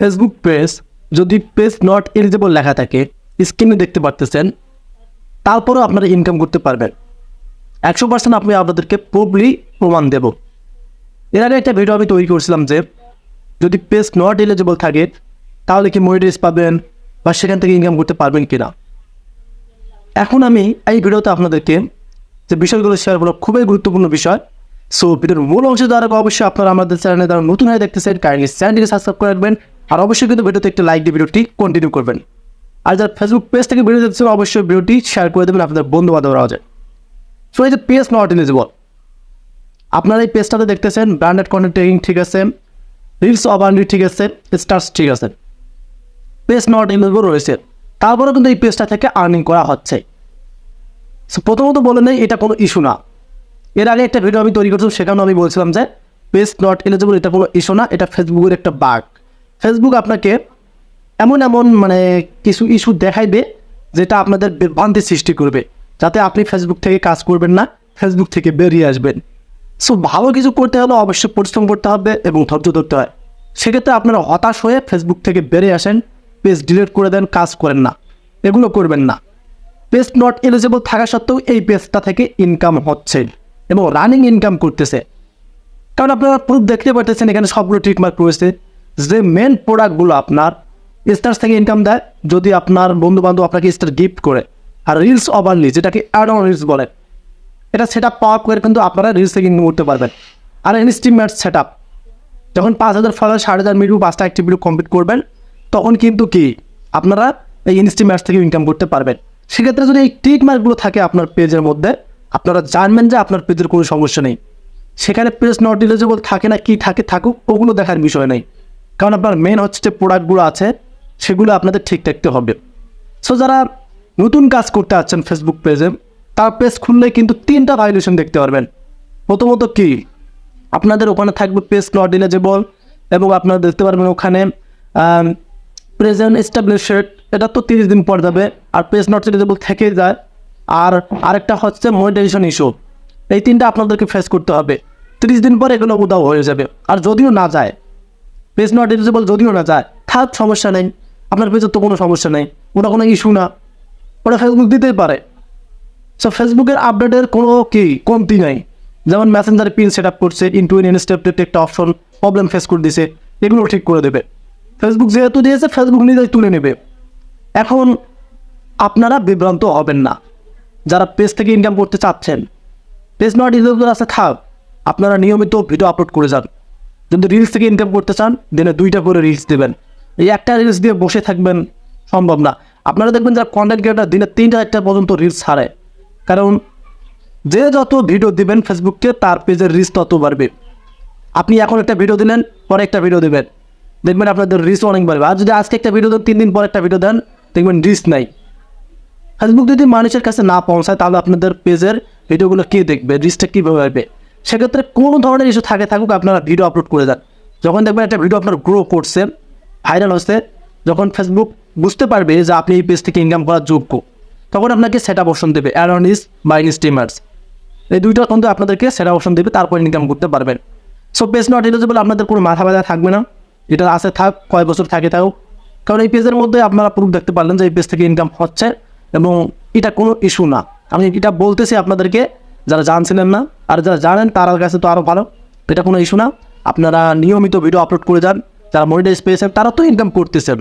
Facebook page যদি page not eligible লেখা থাকে, স্ক্রিনে দেখতে পারতেছেন, তারপরেও আপনারা ইনকাম করতে পারবেন। 100% আমি আপনাদেরকে প্রমাণ দেব। এর আগে একটা ভিডিও আমি তৈরি করছিলাম যে যদি পেজ নট এলিজিবল থাকে তাহলে কি মনিটাইজ পাবেন বা সেখান থেকে ইনকাম করতে পারবেন কিনা। এখন আমি এই ভিডিওতে আপনাদেরকে যে বিষয়গুলো শেয়ার করব খুবই গুরুত্বপূর্ণ বিষয়। সো ভিডিওর মূল অংশে যারা অবশ্যই আপনারা আমাদের চ্যানেলে যারা নতুন হয়ে দেখতেছেন কাইন্ডলি চ্যানেলটিকে সাবস্ক্রাইব করে রাখবেন, আর অবশ্যই কিন্তু ভিডিওতে একটা লাইক দিয়ে ভিডিওটি কন্টিনিউ করবেন। আর যারা ফেসবুক পেজ থেকে ভিডিও দেখছেন অবশ্যই ভিডিওটি শেয়ার করে দেবেন আপনাদের বন্ধু বান্ধবরা আছে। সো এই যে পেজ নট এলিজিবল, আপনারা এই পেজটাতে দেখতেছেন ব্র্যান্ডেড কন্টেন্ট ট্যাগিং ঠিক আছে, রিলস অবান্ডি ঠিক আছে, স্টার্স ঠিক আছে, পেজ নট এলিজিবল রয়েছে, তারপরেও কিন্তু এই পেজটা থেকে আর্নিং করা হচ্ছে। সো প্রথমত বলে নেই এটা কোনো ইস্যু না। এর আগে একটা ভিডিও আমি তৈরি করছিলাম, সেখানেও আমি বলছিলাম যে পেজ নট এলিজিবল এটা কোনো ইস্যু না, এটা ফেসবুকের একটা বাগ। ফেসবুক আপনাকে এমন কিছু ইস্যু দেখাইবে যেটা আপনাদের বিভ্রান্তি সৃষ্টি করবে, যাতে আপনি ফেসবুক থেকে কাজ করবেন না, ফেসবুক থেকে বেরিয়ে আসবেন। সো ভালো কিছু করতে হলে অবশ্যই পরিশ্রম করতে হবে এবং ধৈর্য ধরতে হয়। সেক্ষেত্রে আপনারা হতাশ হয়ে ফেসবুক থেকে বেরিয়ে আসেন, পেজ ডিলিট করে দেন, কাজ করেন না, এগুলো করবেন না। পেজ নট এলিজিবল থাকা সত্ত্বেও এই পেজটা থেকে ইনকাম হচ্ছে এবং রানিং ইনকাম করতেছে। কারণ আপনারা প্রুফ দেখতে পারতেছেন এখানে সবগুলো ট্রিকমার্ক রয়েছে যে মেন প্রোডাক্টগুলো আপনার স্টার্স থেকে ইনকাম দেয় যদি আপনার বন্ধু বান্ধব আপনাকে স্টার গিফট করে। আর রিলস ওভারলি যেটাকে অ্যাড অন রিলস বলে, এটা সেট আপ পাওয়ার করে কিন্তু আপনারা রিলস থেকে ইনকাম করতে পারবেন। আর ইনস্টিমেট সেট আপ যখন 5000 ফলোয়ার 5,500 ভিডিও 5টা অ্যাক্টিভ ভিডিও কমপ্লিট করবেন, তখন কিন্তু কি আপনারা এই ইনস্টিমেট থেকে ইনকাম করতে পারবেন। সেক্ষেত্রে যদি এই ট্রিকমার্কগুলো থাকে আপনার পেজের মধ্যে, আপনারা জানবেন যে আপনার পেজের কোনো সমস্যা নেই। সেখানে পেজ নট এলিজিবল থাকে না কি থাকে থাকুক, ওগুলো দেখার বিষয় নেই, কারণ আপনার মেন হচ্ছে যে প্রোডাক্টগুলো আছে সেগুলো আপনাদের ঠিক রাখতে হবে। সো যারা নতুন কাজ করতে যাচ্ছেন ফেসবুক পেজে, তার পেজ খুললে কিন্তু 3টা ভায়োলেশন দেখতে পারবেন। প্রথমত কি আপনাদের ওখানে থাকবে পেজ নট এলিজিবল, এবং আপনারা দেখতে পারবেন ওখানে প্রেজেন্ট এস্টাবলিশড, এটা তো 30 দিন পর যাবে, আর পেজ নট এলিজিবল থেকে যায়। আর আরেকটা হচ্ছে মনিটাইজেশন ইস্যু। এই 3টা আপনাদেরকে ফেস করতে হবে। 30 দিন পর এগুলো উদাও হয়ে যাবে। আর যদিও না যায়, পেজ নট এলিজিবল যদিও না যায়, থাক সমস্যা নেই, আপনার পেজের তো কোনো সমস্যা নেই, ওটা কোনো ইস্যু না, ওটা ফেসবুক দিতেই পারে। সো ফেসবুকের আপডেটের কোনো কমতি নাই। যেমন মেসেঞ্জারে পিন সেট আপ করছে, ইনটুইন ইনস্টেপ একটা অপশন প্রবলেম ফেস করে দিছে, এগুলো ঠিক করে দেবে ফেসবুক। যেহেতু দিয়েছে ফেসবুক নিজেই তুলে নেবে। এখন আপনারা বিভ্রান্ত হবেন না যারা পেজ থেকে ইনকাম করতে চাচ্ছেন। পেজ নট এলিজিবল আছে থাক, আপনারা নিয়মিত ভিডিও আপলোড করে যান। যদি রিলস থেকে ইনকাম করতে চান, দিনে 2টা করে রিলস দেবেন। এই একটা রিলস দিয়ে বসে থাকবেন সম্ভব না। আপনারা দেখবেন যারা কন্টেন্ট ক্রিয়েটার দিনে 3টা পর্যন্ত রিলস ছাড়ে, কারণ যে যত ভিডিও দিবেন ফেসবুককে তার পেজের রিচ তত বাড়বে। আপনি এখন একটা ভিডিও দিলেন, পরে একটা ভিডিও দেবেন, দেখবেন আপনাদের রিচ অনেক বাড়বে। আর যদি আজকে একটা ভিডিও দেন, 3 দিন পর একটা ভিডিও দেন, দেখবেন রিচ নাই। ফেসবুক যদি মানুষের কাছে না পৌঁছায় তাহলে আপনাদের পেজের ভিডিওগুলো কে দেখবে, রিচটা কীভাবে আসবে। সেক্ষেত্রে কোনো ধরনের ইস্যু থাকুক, আপনারা ভিডিও আপলোড করে যান। যখন দেখবেন একটা ভিডিও আপনার গ্রো করছে, ভাইরাল হচ্ছে, যখন ফেসবুক বুঝতে পারবে যে আপনি এই পেজ থেকে ইনকাম করার যোগ্য, তখন আপনাকে সেট আপ অপশন দেবে, অ্যাড অন রিলস বা স্ট্রিমার্স। এই 2টা কিন্তু আপনাদেরকে সেট আপ অপশন দেবে, তারপর ইনকাম করতে পারবেন। সো পেজ নট এলিজিবল আপনাদের কোনো মাথা ব্যথা থাকবে না, এটা আছে থাক, কয় বছর থাকে থাকুক। কারণ এই পেজের মধ্যে আপনারা প্রুফ দেখতে পারলেন যে এই পেজ থেকে ইনকাম হচ্ছে এবং এটা কোনো ইস্যু না। আমি এটা বলতেছি আপনাদেরকে যারা জানছিলেন না, আর যারা জানেন তার কাছে তো আরও ভালো। এটা কোনো ইস্যু না, আপনারা নিয়মিত ভিডিও আপলোড করে যান। যারা মনিটাইজ পেয়েছেন তারা তো ইনকাম করতেছেন,